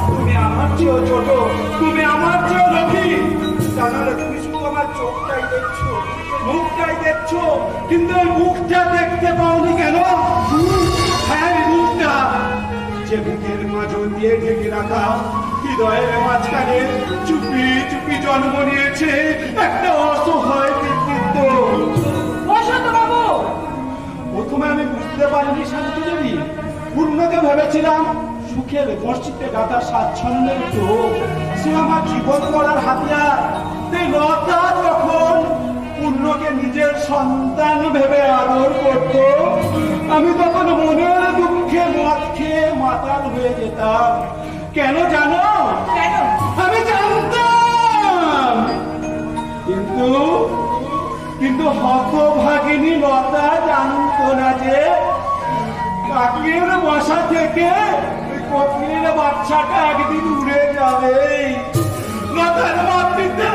তুমি আমার চেয়েও ছোট, তুমি আমার চেয়েও লক্ষ্মী। জানালে তুমি শুধু আমার চোখটাই দেখছো, মুখটাই দেখছো, কিন্তু ওই মুখটা দেখতে পাওনি কেন? হ্যাঁ, মুখটা যে বুকের মাঝ দিয়ে ঢেকে রাখা হৃদয়ের মাঝখানে চুপি চুপি জন্ম নিয়েছে একটা অসহায় ব্যক্তিত্ব। প্রথমে আমি বুঝতে পারিনি শান্তি দেবী, পূর্ণকে ভেবেছিলাম সুখের মসজিদে গাঁথা স্বাচ্ছন্দ্যের চোখ, সে আমার জীবন করার হাতিয়ার। এই লতা যখন পূর্ণকে নিজের সন্তান ভেবে আদর করত, আমি তখন মনের দুঃখে মদ খেয়ে মাতাল হয়ে যেতাম। কেন জানো? আমি জানতাম, কিন্তু হতভাগিনী লতা জানতো না যে কাকের বাসা থেকে কোকিলের বাচ্চাটা একদিন উড়ে যাবে। লতার মাতৃত্বের